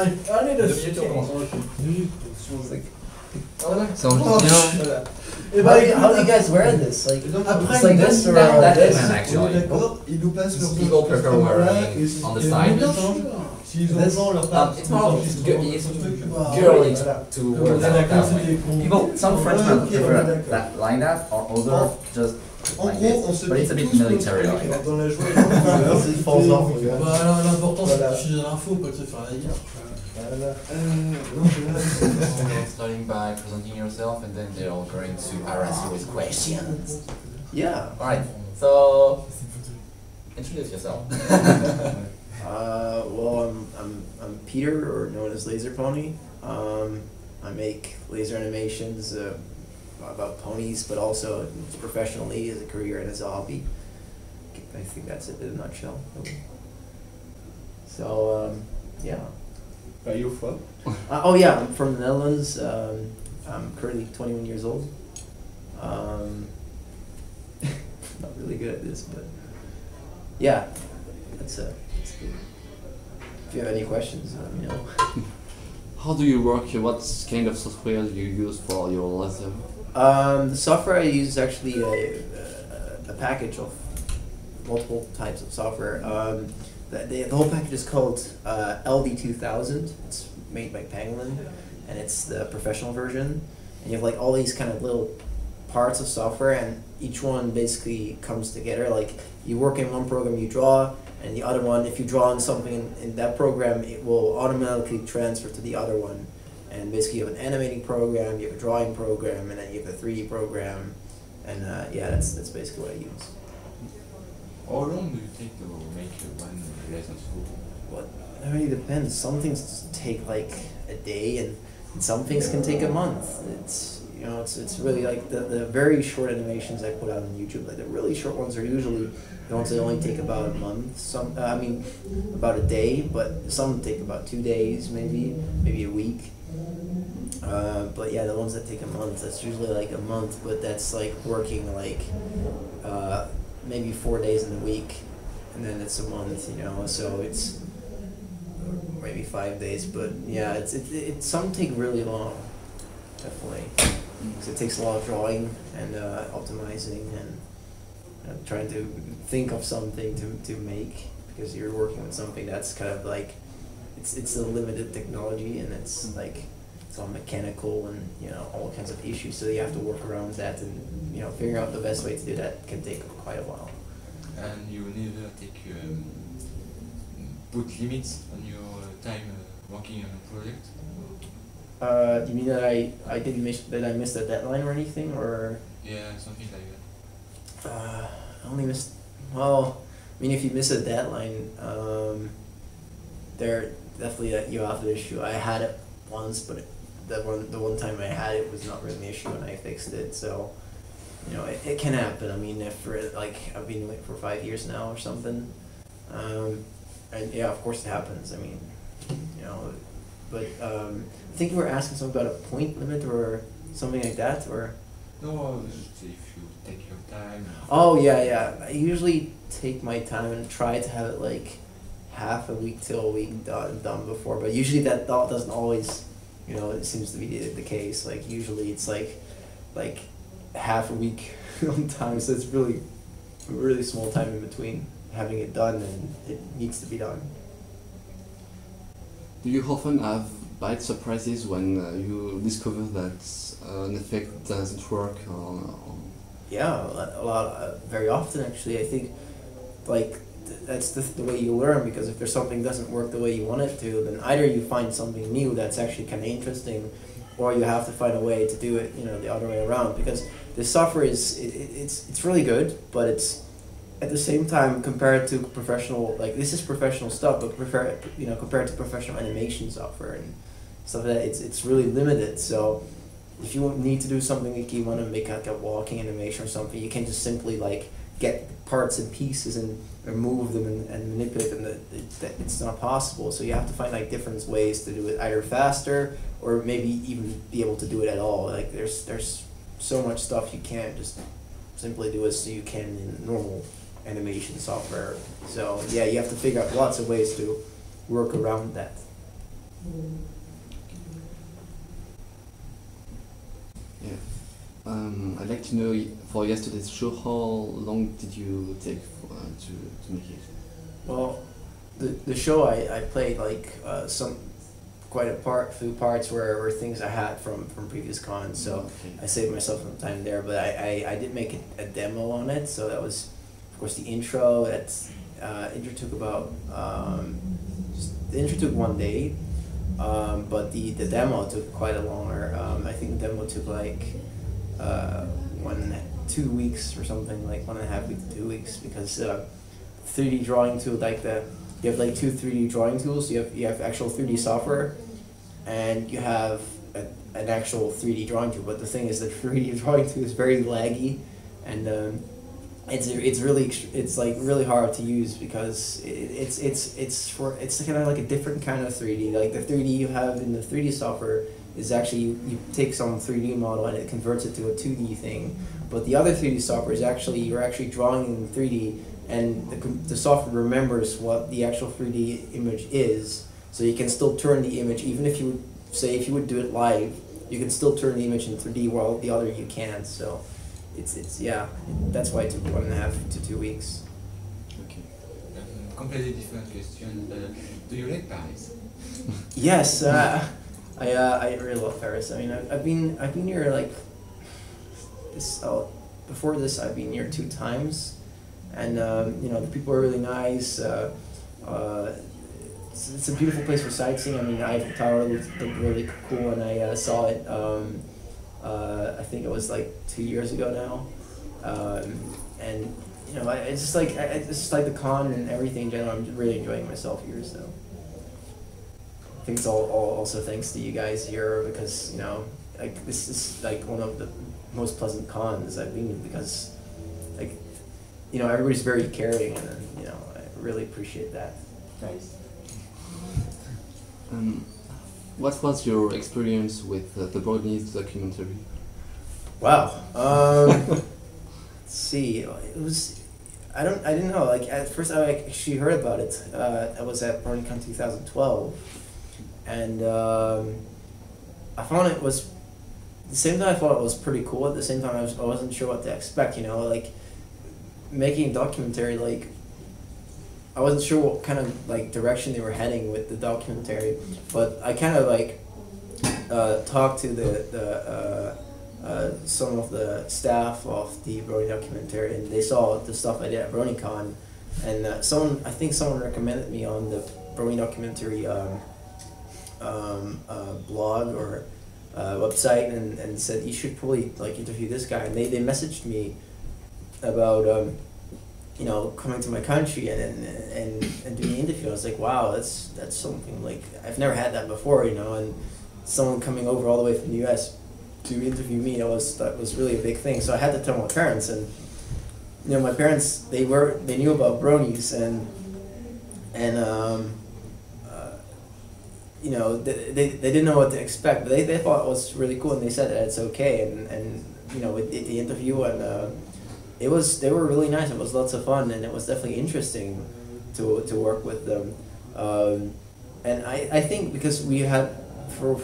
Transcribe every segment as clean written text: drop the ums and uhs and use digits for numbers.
Allez, Deux minutes, on commence. So, you know, how do you guys wear this? Like, it's like this or That this? man actually. People prefer wearing on the side. This? It's more girly to wear that way. People, some Frenchmen prefer that like that, or other just like this. But it's a bit military like that. It falls off. Bah alors l'important c'est de diffuser l'info, pas de se faire la guerre. Starting by presenting yourself, and then they're all going to harass you with questions. Yeah. Alright, so introduce yourself. Well, I'm Peter, or known as Laserpon3. I make laser animations about ponies, but also professionally as a career and as a hobby. I think that's it in a nutshell. So, yeah. Where are you from? Oh yeah, I'm from the Netherlands. I'm currently 21 years old. Not really good at this, but yeah, that's good. If you have any questions, let me know. how do you work? What kind of software do you use for your laser? The software I use is actually a package of multiple types of software. The whole package is called LD2000. It's made by Penguin, and it's the professional version. And you have like all these kind of little parts of software, and each one basically comes together. Like you work in one program, you draw, and the other one, if you draw on something in that program, it will automatically transfer to the other one. And basically you have an animating program, you have a drawing program, and then you have a 3D program. And yeah, that's basically what I use. How long do you take to make one lesson school? Well, it really depends. Some things take like a day, and some things can take a month. It's really like the very short animations I put out on YouTube. Like the really short ones are usually the ones that only take about a month. Some, about a day, but some take about 2 days, maybe a week. But yeah, the ones that take a month, that's usually like a month, but that's like working like maybe 4 days in a week, and then it's a month, so it's maybe 5 days, but yeah, it's some take really long, definitely, because it takes a lot of drawing and optimizing and trying to think of something to make, because you're working with something that's kind of like, it's a limited technology, and it's like, it's all mechanical and all kinds of issues, so you have to work around that, and figuring out the best way to do that can take quite a while. And you never put limits on your time working on a project? You mean that I missed a deadline or anything, or? Yeah, something like that. I only missed. Well, I mean, if you miss a deadline, there definitely you have the issue. I had it once, but the one time I had it was not really an issue, and I fixed it. So, it can happen. I mean, if I've been doing it for 5 years now or something, and yeah, of course it happens. I mean, but I think you were asking something about a point limit or something like that, or. No, just if you take your time. Oh yeah. I usually take my time and try to have it like half a week to a week done before, but usually that doesn't always, it seems to be the case. Like usually it's like half a week on time, so it's really small time in between having it done, and it needs to be done. Do you often have bad surprises when you discover that an effect doesn't work? Yeah, a lot, very often actually. I think like that's the way you learn, because if there's something doesn't work the way you want it to, then either you find something new that's actually kind of interesting, or you have to find a way to do it, the other way around. Because the software it's really good, but it's at the same time, compared to professional, like this is professional stuff, but compared to professional animation software and stuff like that, it's really limited. So if you need to do something like you want to make like a walking animation or something, you can't just simply like get parts and pieces and move them and manipulate them. It's not possible. So you have to find like different ways to do it, either faster or maybe even be able to do it at all. Like there's so much stuff you can't just simply do as you can in normal animation software. So yeah, you have to figure out lots of ways to work around that. Yeah. I'd like to know, for yesterday's show, how long did you take to make it? Well, the show I played like quite a few parts were things I had from previous cons, so Okay. I saved myself some time there. But I did make a demo on it, so that was of course the intro. Intro took about the intro took 1 day, but the demo took quite a longer. I think the demo took like 2 weeks or something, like 1.5 weeks to 2 weeks, because 3D drawing tool, you have like two 3D drawing tools. You have actual 3D software, and you have an actual 3D drawing tool. But the thing is, the 3D drawing tool is very laggy, and it's like really hard to use, because it's kind of like a different kind of 3D. Like the 3D you have in the 3D software is actually you take some 3D model and it converts it to a 2D thing. But the other 3D software is you're actually drawing in 3D, and the software remembers what the actual 3D image is, so you can still turn the image, even if you would do it live, you can still turn the image in 3D while the other you can't. So that's why it took 1.5 to 2 weeks. Okay. Completely different question. Do you like Paris? Yes, I really love Paris. I mean, I've been here like this. Before this, I've been here 2 times. And the people are really nice. It's a beautiful place for sightseeing. I mean, Eiffel Tower looked really cool, and I saw it. I think it was like 2 years ago now. And it's just like the con and everything in general. I'm really enjoying myself here. So I think it's all also thanks to you guys here, because like this is like one of the most pleasant cons I've been in, because like. Everybody's very caring, and I really appreciate that. Nice. What was your experience with the Brony Days documentary? Wow. Let's see. It was. I didn't know. Like at first, I actually heard about it. I was at BronyCon 2012, and I found it was. At the same time, I thought it was pretty cool. At the same time, I wasn't sure what to expect. Like. Making a documentary, like I wasn't sure what kind of like direction they were heading with the documentary, but I kind of like talked to the some of the staff of the Brony documentary, and they saw the stuff I did at BronyCon, and I think someone recommended me on the Brony documentary blog or website, and said you should probably like interview this guy, and they messaged me about coming to my country and doing the interview. I was like, wow, that's something like I've never had that before, and someone coming over all the way from the US to interview me, that was really a big thing. So I had to tell my parents, and my parents they knew about Bronies, and they didn't know what to expect, but they thought it was really cool, and they said that it's okay, and we did the interview, and they were really nice. It was lots of fun, and it was definitely interesting to work with them. And I think because we had for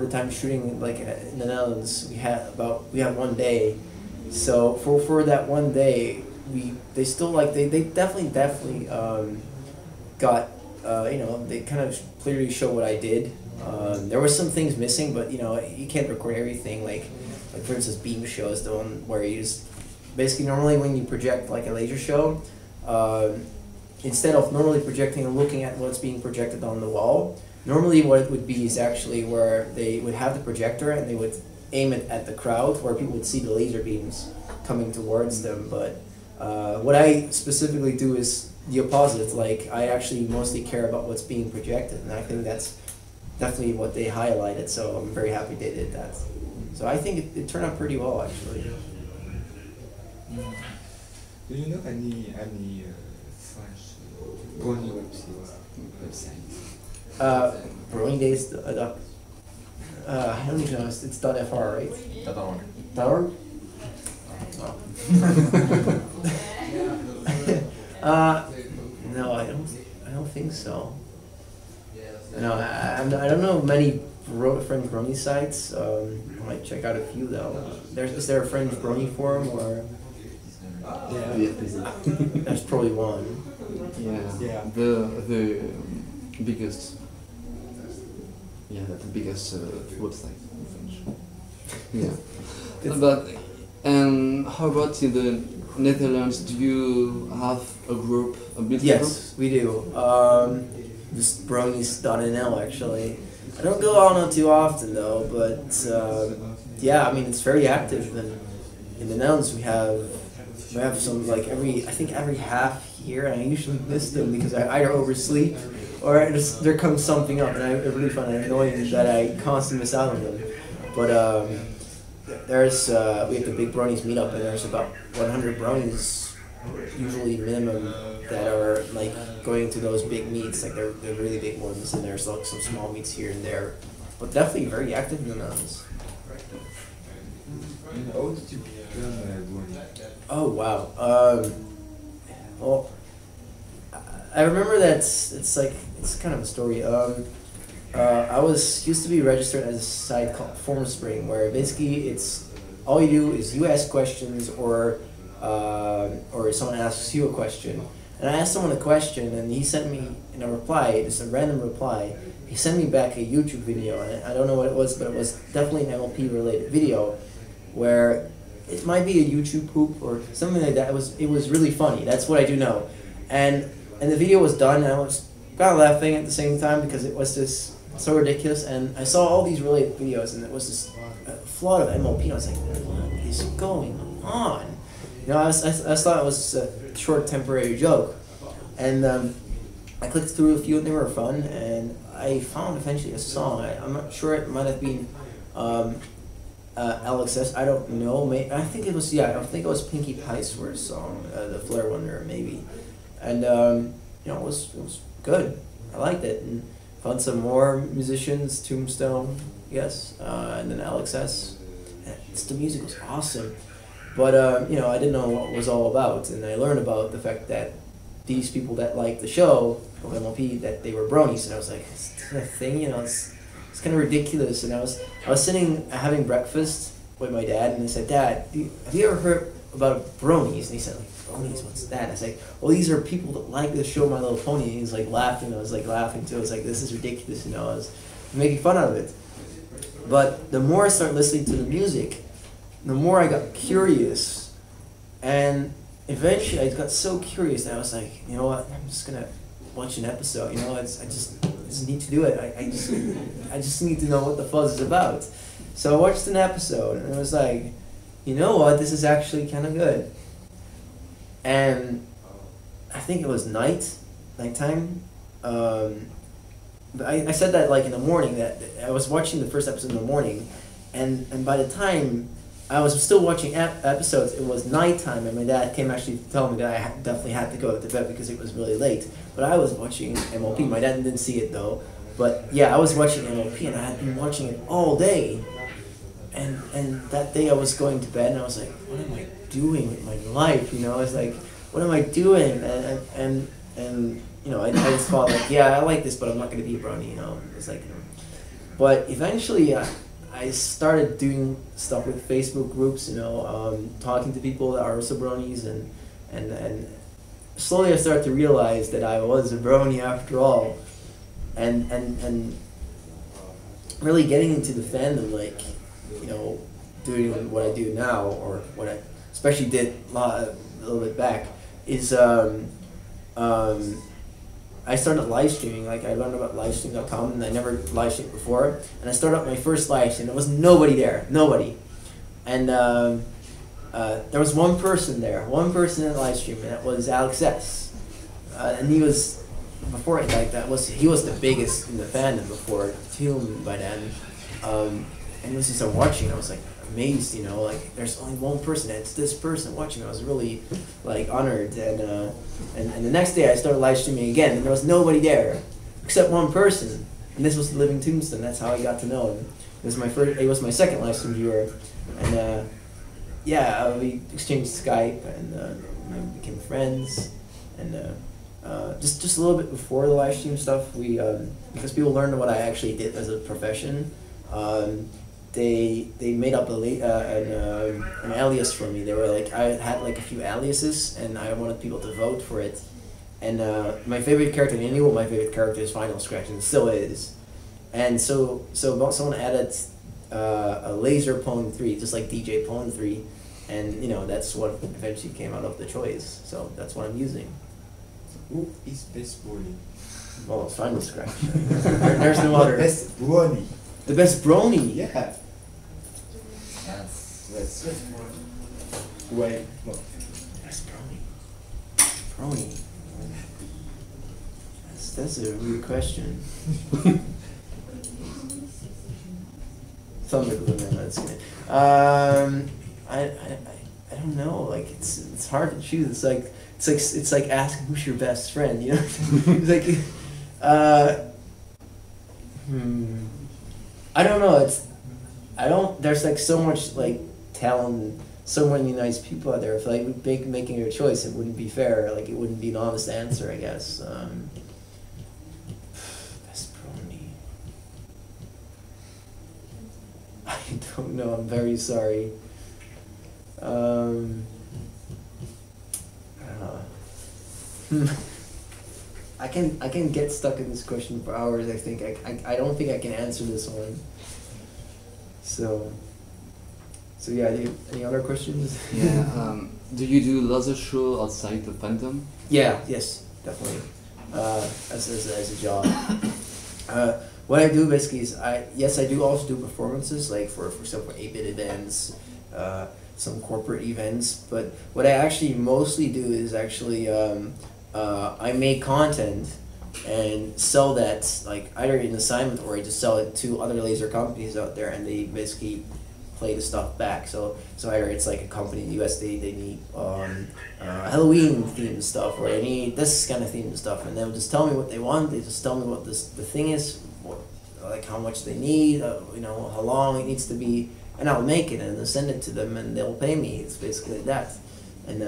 the time shooting like in the Netherlands, we had 1 day. So for that 1 day, they still they definitely got they kind of clearly show what I did. There were some things missing, but you can't record everything. Like for instance, Beam Show is the one where you just basically normally when you project like a laser show, instead of normally projecting and looking at what's being projected on the wall, normally what it would be is actually where they would have the projector and they would aim it at the crowd where people would see the laser beams coming towards them. But what I specifically do is the opposite. Like I actually mostly care about what's being projected, and I think that's definitely what they highlighted. So I'm very happy they did that. So I think it turned out pretty well, actually. Do you know any French Brony website? BronyDays. I don't even know. It's .fr, right? .org. No, I don't think so. No, I don't know many French Brony sites. I might check out a few though. Is there a French Brony forum or? Yeah. There's probably one. Yeah. The biggest. Yeah, the biggest website in French. Yeah. But and how about in the Netherlands? Do you have a group, a big group? Yes, we do. Just bronies.nl actually. I don't go on too often though, but yeah, I mean it's very active. And in the Netherlands we have some like every half year, and I usually miss them because I either oversleep or there comes something up, and I really find it annoying that I constantly miss out on them. But there's we have the big bronies meetup, and there's about 100 bronies usually minimum that are like going to those big meets, like they're really big ones, and there's like some small meets here and there, but definitely very active in the Netherlands. How did you become Brony? Oh wow. Well, I remember that it's kind of a story. I used to be registered as a site called Formspring, where basically it's all you do is you ask questions or someone asks you a question. And I asked someone a question, and he sent me in a reply, just a random reply. He sent me back a YouTube video, and I don't know what it was, but it was definitely an MLP related video, where it might be a YouTube poop or something like that. It was really funny. That's what I do know. And the video was done, and I was kind of laughing at the same time because it was just so ridiculous. And I saw all these related videos, and it was just a flood of MLP. And I was like, what is going on? You know, I thought it was a short temporary joke. And I clicked through a few, and they were fun. And I found eventually a song. I'm not sure, it might have been Alex S. I don't know. I think it was Pinkie Pie's first song, the Flare Wonder maybe. And you know, it was good. I liked it, and found some more musicians, Tombstone, yes, and then Alex S. The music was awesome, but you know, I didn't know what it was all about, and I learned about the fact that these people that liked the show of MLP, that they were bronies, and I was like, is that a thing? You know, it's kind of ridiculous. And I was sitting having breakfast with my dad, and I said, Dad, have you ever heard about bronies? And he said, like, bronies, what's that? And I said, well, these are people that like the show My Little Pony. And he was like laughing. I was like laughing too. I was like, this is ridiculous. You know, I was making fun of it. But the more I started listening to the music, the more I got curious. And eventually I got so curious that I was like, you know what, I'm just gonna watch an episode. You know, I just need to do it. I just need to know what the fuzz is about. So I watched an episode, and it was like, you know what, this is actually kind of good. And I think it was nighttime. But I said that like in the morning, that I was watching the first episode in the morning, and by the time I was still watching episodes, it was nighttime, and my dad came actually to tell me that I definitely had to go to bed because it was really late. But I was watching MLP. My dad didn't see it though. But yeah, I was watching MLP, and I had been watching it all day. And that day I was going to bed, and I was like, what am I doing with my life? You know, I was like, what am I doing? And you know, I just thought like, yeah, I like this, but I'm not going to be a brony. You know, it's like, but eventually I started doing stuff with Facebook groups, you know, talking to people that are also bronies, and slowly I started to realize that I was a brony after all, and really getting into the fandom, like, you know, doing what I do now, or what I especially did a little bit back, is I started live streaming. Like, I learned about livestream.com, and I never live streamed before. And I started up my first live stream. There was nobody there, nobody. And there was one person there, one person in the live stream, and that was Alex S. And he was, before it, like he was the biggest in the fandom before Tune by then. And it was just watching, I was like amazed, you know, like there's only one person, and it's this person watching. I was really like honored, and the next day I started live streaming again, and there was nobody there except one person, and this was the Living Tombstone. That's how I got to know him. It was my second live stream viewer, and yeah, we exchanged Skype, and we became friends, and just a little bit before the live stream stuff, we because people learned what I actually did as a profession. They made up an alias for me. They were like, I had like a few aliases, and I wanted people to vote for it. And my favorite character, and you knew what my favorite character is, Final Scratch, and it still is. And so someone added a Laserpon3, just like DJ Pon3, and you know that's what eventually came out of the choice. So that's what I'm using. Who is best Brony? Well, it's Final Scratch. There's no other. Best Brony. The best Brony. Yeah. Yes. Best Brony. Wait. No. Best Brony. That's a weird question. Thunder Glimmer, that's good. I don't know. Like it's hard to choose. It's like asking who's your best friend. You know, it's like I don't know. There's like so much like talent, so many nice people out there. If like making a choice, it wouldn't be fair. Like it wouldn't be an honest answer, I guess. Best Brony. I don't know. I'm very sorry. I can get stuck in this question for hours. I think I don't think I can answer this one. So yeah. Any other questions? Yeah. Do you do Laserpon outside the fandom? Yeah. Yes. Definitely. As a job. What I do basically is I do also do performances, like for example 8-bit events, some corporate events. But what I actually mostly do is actually I make content and sell that, like either in assignment or I just sell it to other laser companies out there, and they basically play the stuff back. So either it's like a company in the US, they need Halloween themed stuff, or they need this kind of themed stuff, and they'll just tell me what they want. They just tell me what the thing is, like how much they need, you know, how long it needs to be, and I'll make it and I'll send it to them and they'll pay me. It's basically like that. And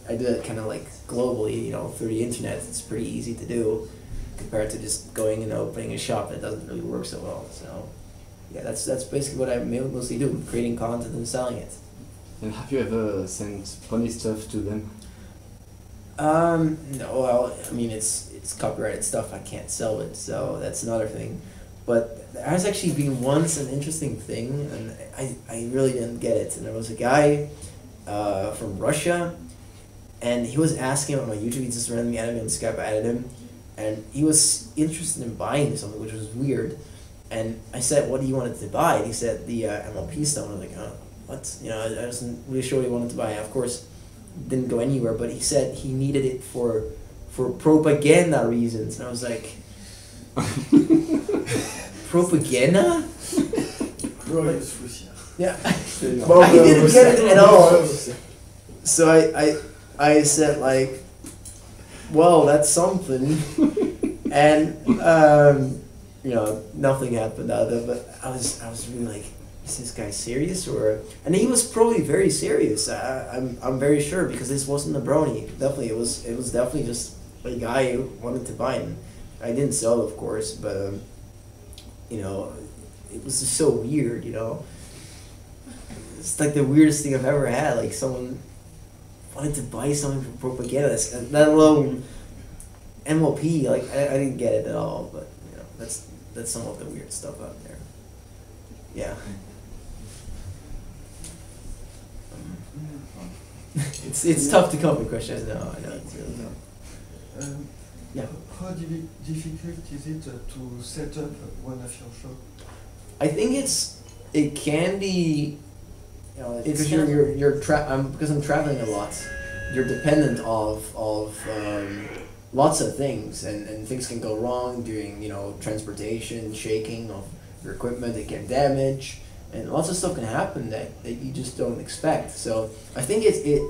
I do that kind of like globally, you know, through the internet. It's pretty easy to do compared to just going and opening a shop that doesn't really work so well. So yeah, that's basically what I mostly do, creating content and selling it. And have you ever sent funny stuff to them? No, well, I mean, it's copyrighted stuff, I can't sell it, so that's another thing. But there has actually been once an interesting thing, and I really didn't get it. And there was a guy from Russia, and he was asking about my YouTube. He just randomly added me on Skype, I added him, and he was interested in buying something, which was weird. And I said, what do you want to buy? And he said, the MLP stone. I was like, what? You know, I wasn't really sure what he wanted to buy. Of course, didn't go anywhere, but he said he needed it for propaganda reasons. And I was like, propaganda? Yeah. I didn't get it at all. So I said like, well, that's something. And you know, nothing happened out of it, but I was really like, is this guy serious? And he was probably very serious. I'm very sure, because this wasn't a brony. Definitely, it was definitely just a guy who wanted to buy it. I didn't sell it, of course, but you know, it was just so weird. You know, it's like the weirdest thing I've ever had. Like someone wanted to buy something for propaganda, let alone MLP. Like I didn't get it at all. But you know, that's some of the weird stuff out there. Yeah. It's tough to come up with questions. No, I know. It's really tough. Yeah. How difficult is it to set up one of your shop? I think it can be, you know, because because I'm traveling a lot. You're dependent of lots of things, and things can go wrong during, you know, transportation, shaking of your equipment. It can damage, and lots of stuff can happen that you just don't expect. So I think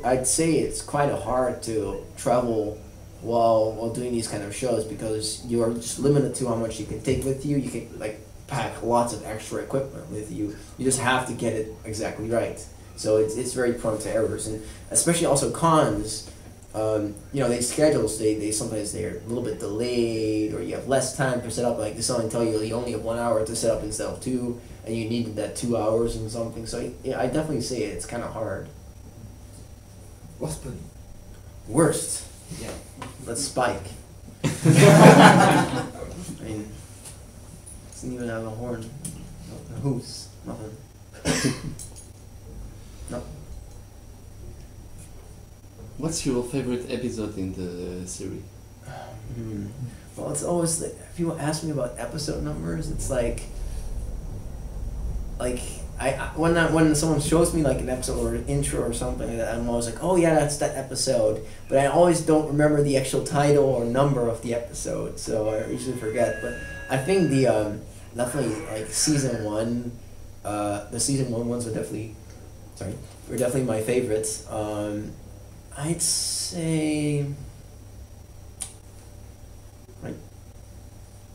I'd say it's quite hard to travel while doing these kind of shows, because you are just limited to how much you can take with you. You can like pack lots of extra equipment with you. You just have to get it exactly right. So it's very prone to errors, and especially also cons. you know, these schedules, they sometimes they're a little bit delayed, or you have less time to set up. Like, they suddenly tell you you only have 1 hour to set up instead of 2, and you needed that 2 hours and something. So yeah, I definitely say it's kind of hard. What's funny? Worst. Yeah. Let's Spike. I mean, doesn't even have a horn, a hoofs, nothing. No. What's your favorite episode in the series? Well, it's always like, if people ask me about episode numbers, it's like when someone shows me like an episode or an intro or something like that, I'm always like, oh yeah, that's that episode. But I always don't remember the actual title or number of the episode, so I usually forget. But I think the definitely like season 1, the season 1 ones were definitely my favorites. I'd say like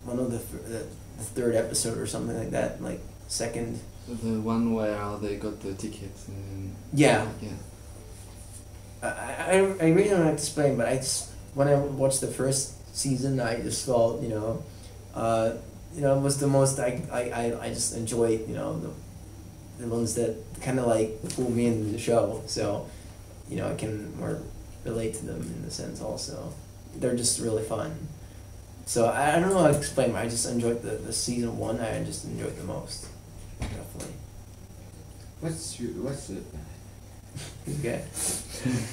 one of the third episode or something like that, like second. The one where they got the tickets. Yeah. Yeah. I really don't have to explain, but when I watched the first season, I just felt, it was the most, I just enjoyed, the ones that kind of like pulled me into the show. So, I can more relate to them in a sense also. They're just really fun. So I don't know how to explain, but I just enjoyed the season 1, I just enjoyed the most. Definitely. What's the Okay.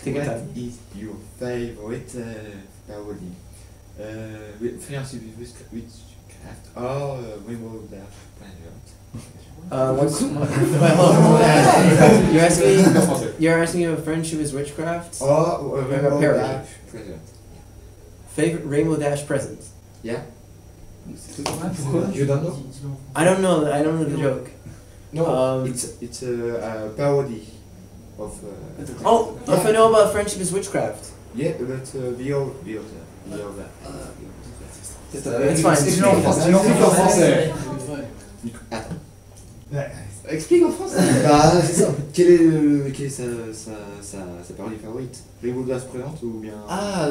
Take your time. What is your favorite parody? Friendship with Witchcraft or Rainbow Dash Planet? What's you're asking if a friendship is witchcraft? Or Rainbow parody. Dash Present. Favorite Rainbow Dash present? Yeah. You don't know? I don't know the joke. No, it's a parody of. If I know about friendship is witchcraft. Yeah, but the other. It's fine. Explique en français. Explique en français. Bah, c'est ça. Quelle est sa parodie favorite? Rainbow Dash présente ou bien?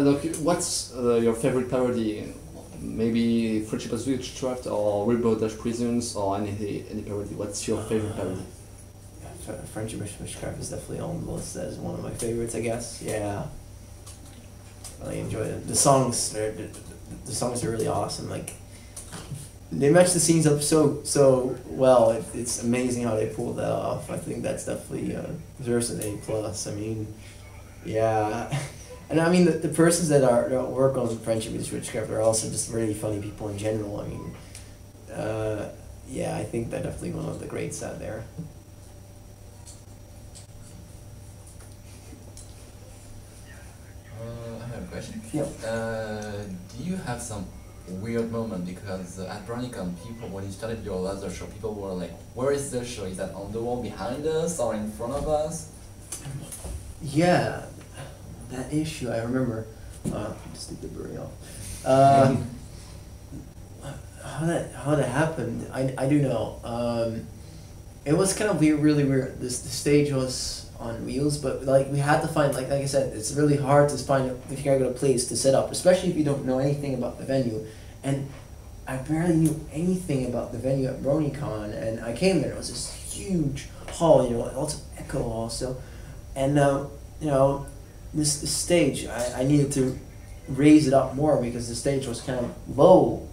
Donc, what's your favorite parody? Maybe Friendship as Witchcraft or Rainbow Dash Prisons or any parody. What's your favorite parody? Friendship as Witchcraft is definitely on the list as one of my favorites, I guess. Yeah. I enjoy it. The songs are really awesome. Like, they match the scenes up so well. It's amazing how they pulled that off. I think that's definitely deserves an A+. I mean, yeah. And I mean, the persons that work on Friendship with Witchcraft are also just really funny people in general. I mean, yeah, I think they're definitely one of the greats out there. I have a question. Yep. Do you have some weird moment? Because at BronyCon, people, when you started your laser show, people were like, where is the show? Is that on the wall behind us or in front of us? Yeah. That issue, I remember. Just take the Brony off. How that happened, I do know. It was kind of weird, really weird. The stage was on wheels, but like we had to find, like I said, it's really hard to find if you gotta go to a place to set up, especially if you don't know anything about the venue. And I barely knew anything about the venue at BronyCon, and I came there. It was this huge hall, lots of echo also, and This stage, I needed to raise it up more because the stage was kind of low,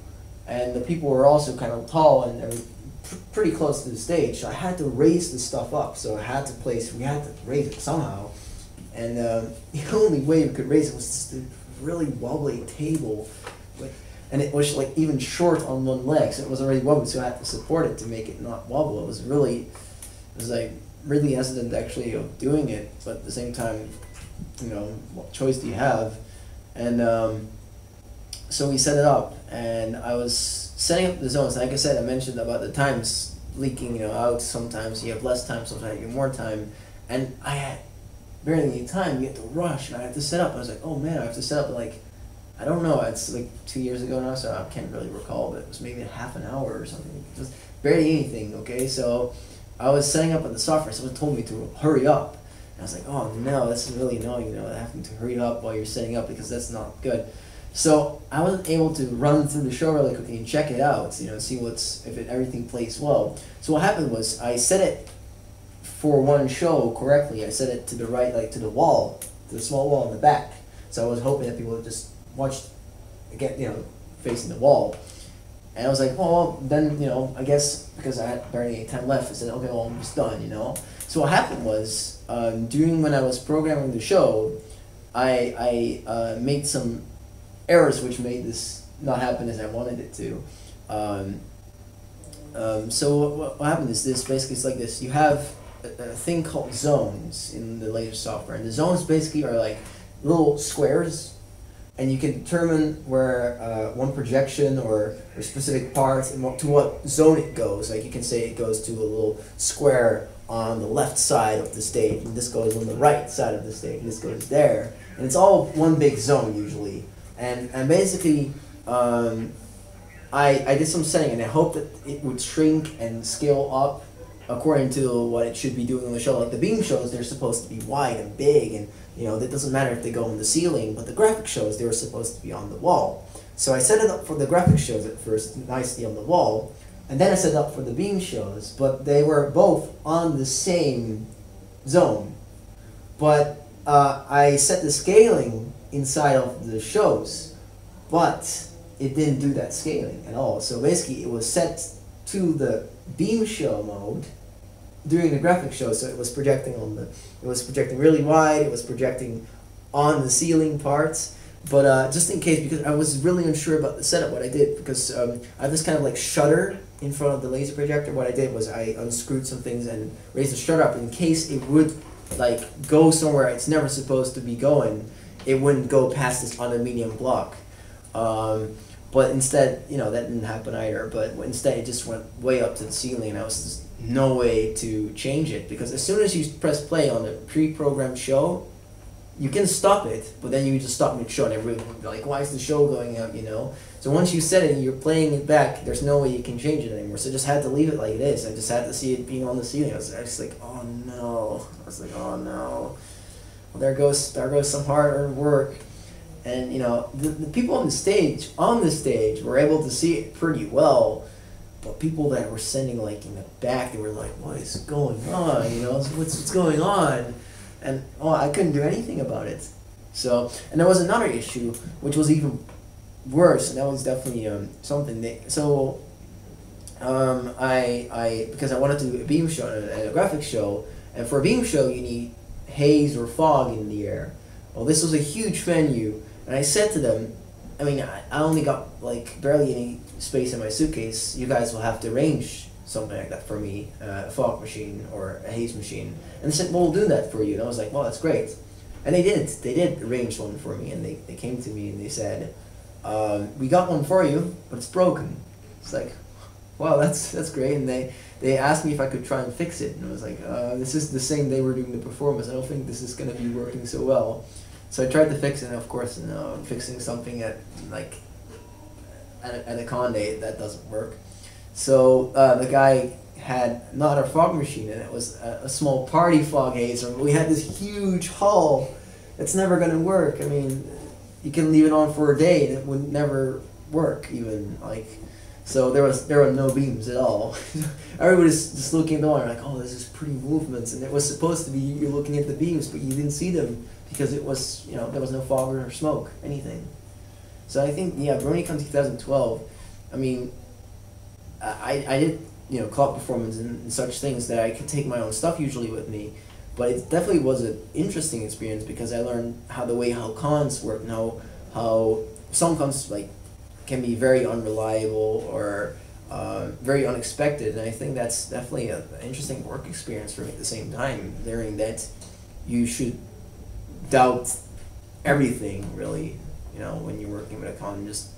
and the people were also kind of tall and they were pretty close to the stage. So I had to raise the stuff up. So we had to raise it somehow, and the only way we could raise it was just a really wobbly table, and it was like even short on one leg, so it was already wobbly. So I had to support it to make it not wobble. It was really hesitant actually of doing it, but at the same time, what choice do you have? And so we set it up, and I was setting up the zones. Like I said, I mentioned about the times leaking out. Sometimes you have less time, sometimes you have more time, and I had barely any time. You have to rush, and I had to set up. I was like, oh man, I have to set up I don't know, it's like 2 years ago now, so I can't really recall, but it was maybe half an hour or something, just barely anything. Okay, so I was setting up on the software. Someone told me to hurry up. And I was like, oh no, this is really annoying, you know, having to hurry up while you're setting up because that's not good. So I wasn't able to run through the show really quickly and check it out, you know, see everything plays well. So what happened was I set it for one show correctly. I set it to the right, like to the wall, to the small wall in the back. So I was hoping that people would just watch, again, you know, facing the wall. And I was like, well, then, you know, I guess because I had barely any time left, I said, okay, well, I'm just done, you know. So what happened was, during when I was programming the show, I made some errors which made this not happen as I wanted it to. So what happened is this, basically it's like this. You have a thing called zones in the laser software, and the zones basically are like little squares, and you can determine where one projection or a specific part and to what zone it goes. Like you can say it goes to a little square on the left side of the stage, and this goes on the right side of the stage, and this goes there, and it's all one big zone usually. And basically, I did some setting, and I hoped that it would shrink and scale up according to what it should be doing on the show. Like the beam shows, they're supposed to be wide and big, and you know, that doesn't matter if they go on the ceiling, but the graphic shows, they were supposed to be on the wall. So I set it up for the graphic shows at first, nicely on the wall, and then I set it up for the beam shows, but they were both on the same zone. But I set the scaling inside of the shows, but it didn't do that scaling at all. So basically it was set to the beam show mode during the graphic show, so it was projecting really wide, it was projecting on the ceiling parts. But just in case, because I was really unsure about the setup, what I did, because I have this kind of like shutter in front of the laser projector, what I did was I unscrewed some things and raised the shutter up in case it would like go somewhere it's never supposed to be going. It wouldn't go past this on a medium block. But instead, you know, that didn't happen either, but instead it just went way up to the ceiling, and I was just no way to change it, because as soon as you press play on a pre-programmed show, you can stop it, but then you just stop mid-show and everyone would be like, why is the show going out, you know? So once you set it and you're playing it back, there's no way you can change it anymore. So I just had to leave it like it is. I just had to see it being on the ceiling. I was just like, oh no. I was like, oh no. Well, there goes some hard-earned work. And you know, the people on the stage were able to see it pretty well, but people that were sitting like in the back, they were like, what is going on? You know, what's going on? And I couldn't do anything about it. So, and there was another issue which was even worse, and that was definitely something. Because I wanted to do a beam show and a graphic show, and for a beam show you need haze or fog in the air. Well, this was a huge venue. And I said to them, I mean, I only got like barely any space in my suitcase. You guys will have to arrange something like that for me, a fog machine or a haze machine. And they said, well, we'll do that for you. And I was like, well, that's great. And they did arrange one for me. And they came to me and they said, we got one for you, but it's broken. It's like, wow, that's great. And they asked me if I could try and fix it. And I was like, this is the same day we're doing the performance. I don't think this is going to be working so well. So I tried to fix it, and of course, you know, fixing something at a con day, that doesn't work. So the guy had not a fog machine, and it was a small party fog hazer. We had this huge hall that's never going to work. I mean, you can leave it on for a day, and it would never work even. So there were no beams at all. Everybody's just looking at the wall, like, oh, this is pretty movements, and it was supposed to be you're looking at the beams, but you didn't see them, because it was, you know, there was no fog or smoke, anything. So I think, yeah, BronyCon 2012, I mean, I did, you know, club performance and such things that I could take my own stuff usually with me, but it definitely was an interesting experience because I learned how cons work and how some cons, like, can be very unreliable or very unexpected, and I think that's definitely an interesting work experience for me at the same time, learning that you should doubt everything, really, you know, when you're working with a con. Just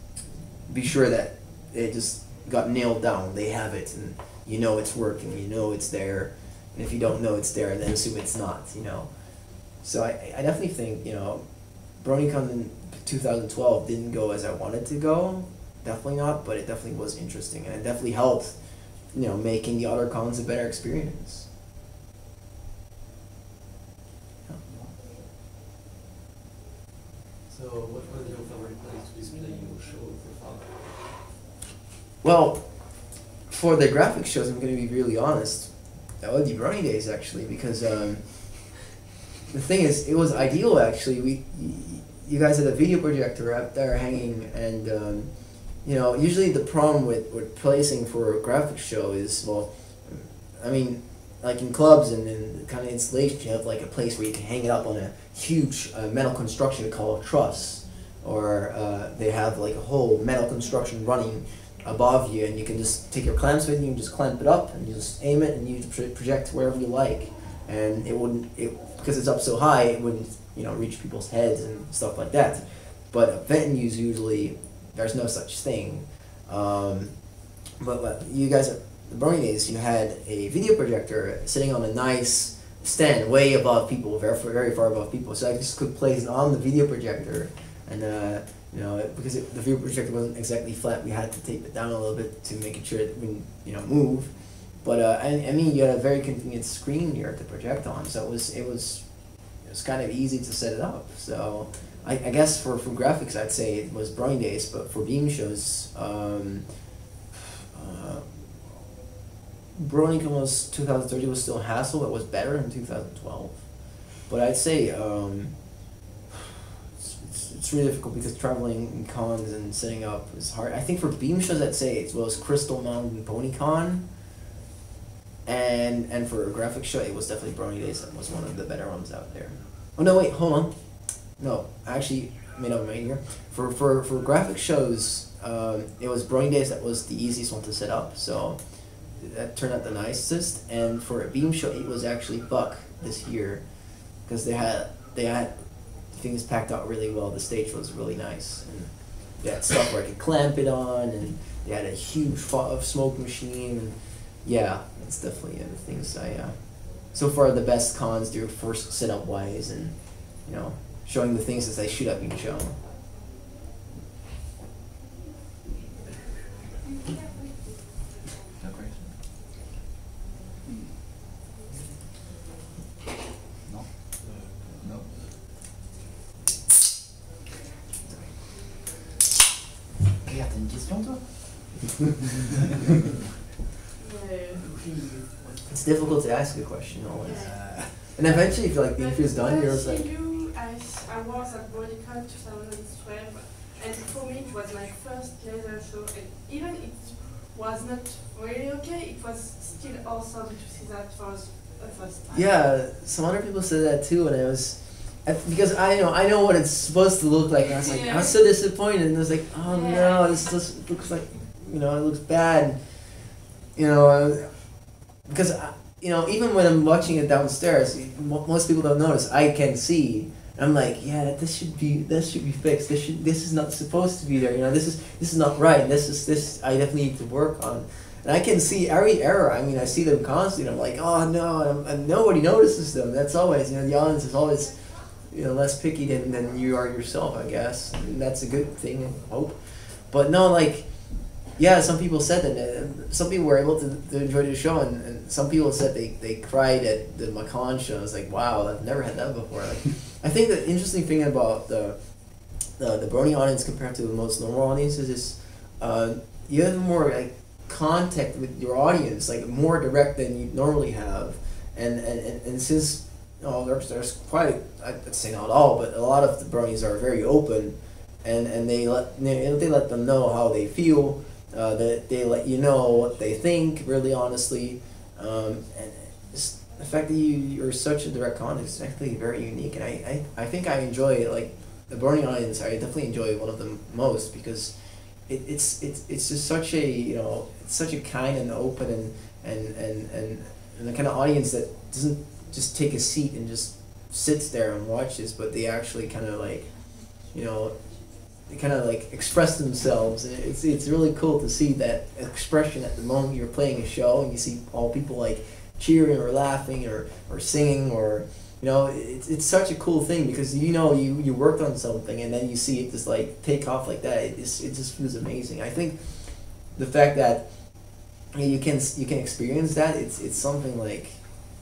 be sure that it just got nailed down, they have it, and you know it's working, you know it's there, and if you don't know it's there, then assume it's not, you know. So I definitely think, you know, BronyCon in 2012 didn't go as I wanted to go, definitely not, but it definitely was interesting, and it definitely helped, you know, making the other cons a better experience. Well, for the graphic shows, I'm going to be really honest. That would be Brony Days actually, because the thing is, it was ideal actually. You guys had a video projector up there hanging, and you know, usually the problem with placing for a graphic show is, well, I mean, like in clubs and in kind of installations, you have like a place where you can hang it up on a huge metal construction called a truss, or they have like a whole metal construction running above you, and you can just take your clamps with you and just clamp it up, and you just aim it and you project wherever you like, and it wouldn't, because it's up so high, it wouldn't, you know, reach people's heads and stuff like that. But at venues usually there's no such thing. But you guys at the Brony Days, you had a video projector sitting on a nice stand way above people, very far above people. So I just could place it on the video projector, and you know, because the video projector wasn't exactly flat, we had to tape it down a little bit to make sure it wouldn't, you know, move. But I mean, you had a very convenient screen here to project on, so it was kind of easy to set it up. So I guess for graphics, I'd say it was Brony Days, but for beam shows, BronyCon was 2013 was still Hassel. It was better in 2012, but I'd say it's really difficult because traveling in cons and setting up is hard. I think for beam shows, I'd say it was Crystal Mountain PonyCon, and for a graphic show, it was definitely Brony Days. That was one of the better ones out there. Oh no, wait, hold on. No, I actually made up my mind here. For graphic shows, it was Brony Days that was the easiest one to set up. So that turned out the nicest. And for a beam show, it was actually Buck this year, because they had things packed out really well. The stage was really nice, and they had stuff where I could clamp it on, and they had a huge smoke machine. And yeah, it's definitely the things so far the best cons do first setup wise, and you know, showing the things as they should have been shown. Claire, t'as une question toi? It's difficult to ask a question always. And eventually, if like the interview is done, you're just like. I was at BronyCon 2012, and for me it was my first laser show, and even it was not really okay, it was still awesome to see that for the first time. Yeah, some other people said that too, and because I know what it's supposed to look like, and I was like, I was so disappointed, and I was like, oh no, this just looks like, you know, it looks bad, you know, because you know, even when I'm watching it downstairs, most people don't notice. I can see. I'm like, yeah, this should be fixed. This is not supposed to be there. You know, this is not right. This I definitely need to work on. And I can see every error. I mean, I see them constantly. I'm like, oh no, and nobody notices them. That's always, you know, the audience is always, you know, less picky than you are yourself, I guess. And that's a good thing, I hope. But no, like, yeah, some people said that. Some people were able to enjoy the show, and some people said they cried at the Macon show. I was like, wow, I've never had that before. Like, I think the interesting thing about the Brony audience compared to the most normal audiences is you have more like contact with your audience, like more direct than you normally have, and since there's quite, I'd say not all, but a lot of the Bronies are very open, and they let them know how they feel. That they let you know what they think, really honestly, and just the fact that you're such a direct contact is actually very unique, and I think I enjoy, like, the Brony audience. I definitely enjoy one of them most, because it's just such a, you know, it's such a kind and open and the kind of audience that doesn't just take a seat and just sits there and watches, but they actually kind of like, you know, they kind of like express themselves, and it's really cool to see that expression at the moment you're playing a show, and you see all people like cheering or laughing or singing, or, you know, it's such a cool thing, because you know you worked on something, and then you see it just like take off like that. It just feels amazing. I think the fact that you can experience that, it's something like,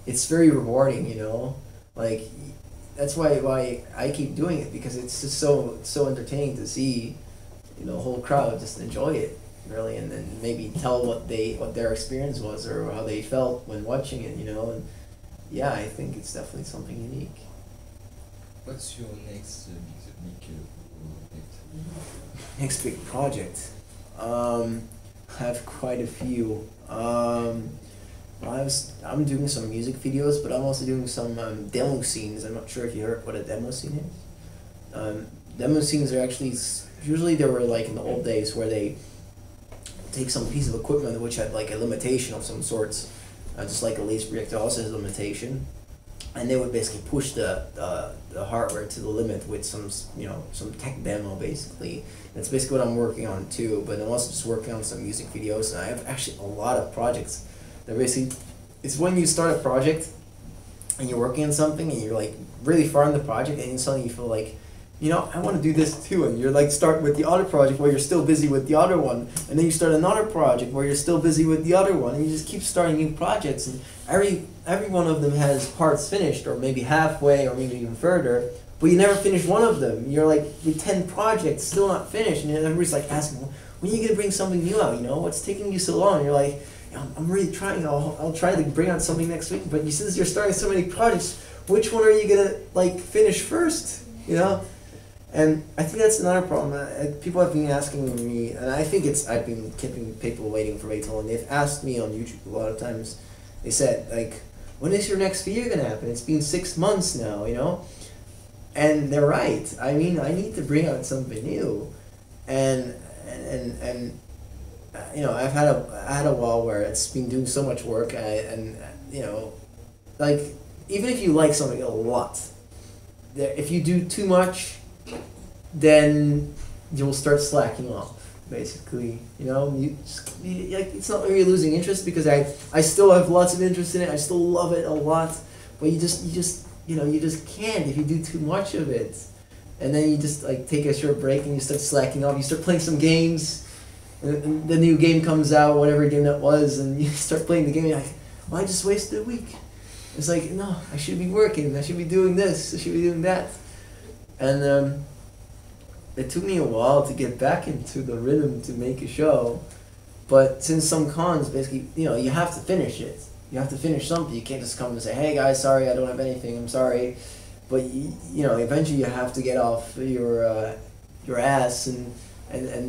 it's very rewarding, you know, like. That's why I keep doing it, because it's just so entertaining to see, you know, a whole crowd just enjoy it. really, and then maybe tell what their experience was or how they felt when watching it, you know. And yeah, I think it's definitely something unique. What's your next big project? Next big project. I have quite a few. I'm doing some music videos, but I'm also doing some demo scenes. I'm not sure if you heard what a demo scene is. Demo scenes are actually, usually they were like in the old days where they take some piece of equipment which had like a limitation of some sorts, just like a laser projector also has a limitation, and they would basically push the hardware to the limit with some tech demo basically. That's basically what I'm working on too, but I'm also just working on some music videos, and I have actually a lot of projects. They're basically, it's when you start a project and you're working on something and you're like really far in the project and suddenly you feel like, you know, I want to do this too, and you're like start with the other project where you're still busy with the other one, and then you start another project where you're still busy with the other one, and you just keep starting new projects, and every one of them has parts finished, or maybe halfway, or maybe even further, but you never finish one of them. You're like with 10 projects still not finished, and everybody's like asking, when are you gonna bring something new out? You know, what's taking you so long? And you're like, I'm really trying. I'll try to bring out something next week, but since you're starting so many projects, which one are you gonna like finish first? You know. And I think that's another problem. People have been asking me, and I think I've been keeping people waiting for way too long. They've asked me on YouTube a lot of times. They said, like, when is your next video gonna happen? It's been 6 months now, you know? And they're right. I mean, I need to bring out something new. And you know, I had a while where it's been doing so much work, and you know, like, even if you like something a lot, if you do too much, then you'll start slacking off, basically. You know, like, it's not like you're losing interest, because I still have lots of interest in it. I still love it a lot, but you just can't if you do too much of it, and then you just like take a short break and you start slacking off. You start playing some games, and the new game comes out, whatever game that was, and you start playing the game. And you're like, well, I just wasted a week. It's like, no, I should be working. I should be doing this. I should be doing that. And it took me a while to get back into the rhythm to make a show, but since some cons, basically, you know, you have to finish it. You have to finish something. You can't just come and say, hey guys, sorry, I don't have anything, I'm sorry. But you know, eventually you have to get off your ass and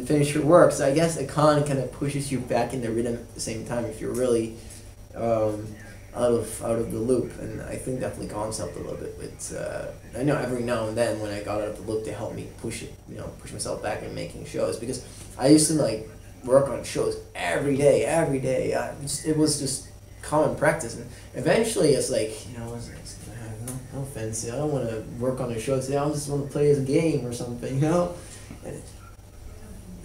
finish your work. So I guess a con kind of pushes you back in the rhythm at the same time if you're really out of the loop, and I think definitely cons helped a little bit. But I know every now and then when I got out of the loop, they helped me push myself back in making shows, because I used to like work on shows every day. It was just common practice, and eventually it's like, you know, it's like, no offense, I don't want to work on a show today. I just want to play as a game or something, you know.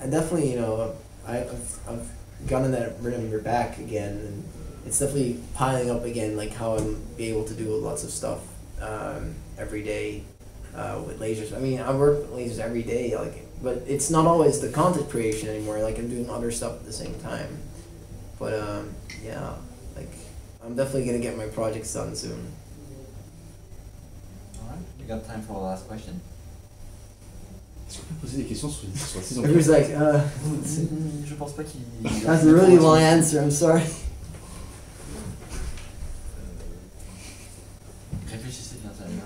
And definitely, you know, I've gotten that rhythm back again, and it's definitely piling up again, like how I'm able to do lots of stuff every day with lasers. I mean, I work with lasers every day, like, but it's not always the content creation anymore. Like, I'm doing other stuff at the same time. But yeah, like, I'm definitely gonna get my projects done soon. All right, we got time for the last question. Est-ce qu'on peut poser des questions sur la saison? Everybody's like, Je pense pas qu'il. that's a really long answer. I'm sorry. Réfléchissez bien, ça va bien.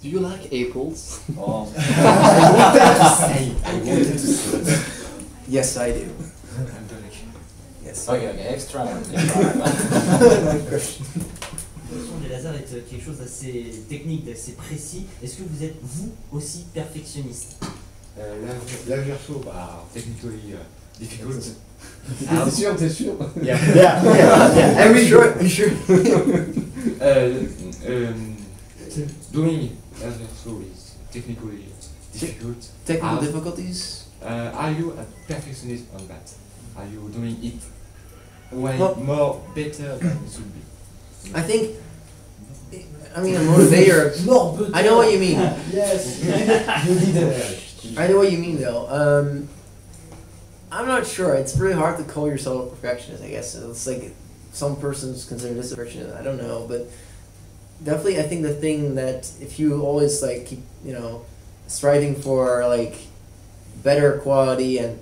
Do you like apples? Oh. I wanted to say. Yes, I do. I'm doing. Yes. Okay, extra one. Le son des lasers est quelque chose d'assez technique, d'assez précis. Est-ce que vous êtes, vous aussi, perfectionniste? Laserpon, technically difficult. T'es sûr? Yeah. I'm sure. Doing Laserpon is technically difficult. Technical difficulties? Are you a perfectionist on that? Are you doing it way Well, more better than it should be? I think, I mean, a motivator. I know what you mean. Yes, you did it. I know what you mean, though. I'm not sure. It's really hard to call yourself a perfectionist, I guess. It's like some persons consider this a perfectionist. I don't know, but definitely, I think the thing that if you always like keep, you know, striving for like better quality and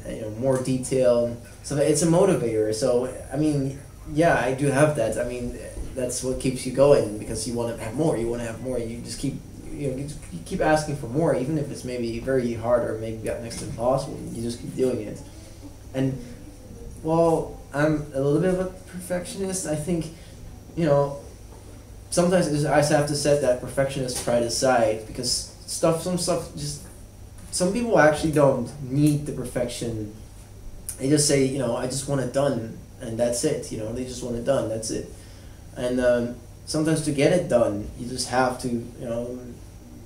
you know, more detail, so it's a motivator. So I mean, yeah, I do have that. I mean, that's what keeps you going, because you want to have more. You want to have more. You just keep, you know, you keep asking for more, even if it's maybe very hard or maybe next to impossible. You just keep doing it. And well, I'm a little bit of a perfectionist. I think, you know, sometimes I just have to set that perfectionist pride aside, because some stuff just, some people actually don't need the perfection. They just say, you know, I just want it done, and that's it. You know, they just want it done. That's it. And sometimes to get it done, you just have to, you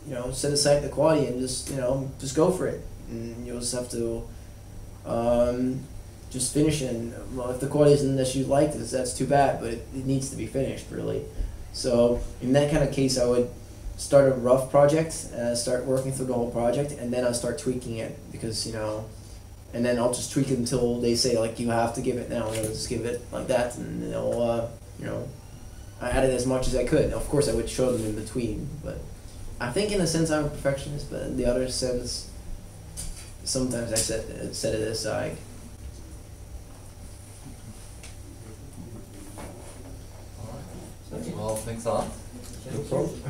know, set aside the quality and just, you know, just go for it. And you just have to just finish it. And well, if the quality isn't as you like this, that's too bad. But it needs to be finished, really. So in that kind of case, I would start a rough project, start working through the whole project, and then I'll start tweaking it, because, you know, and then I'll just tweak it until they say, like, you have to give it now, and I'll just give it like that, and you know, I added as much as I could. Of course, I would show them in between, but I think in a sense I'm a perfectionist, but in the other sense, sometimes I set it aside. Well, thanks a lot. No problem.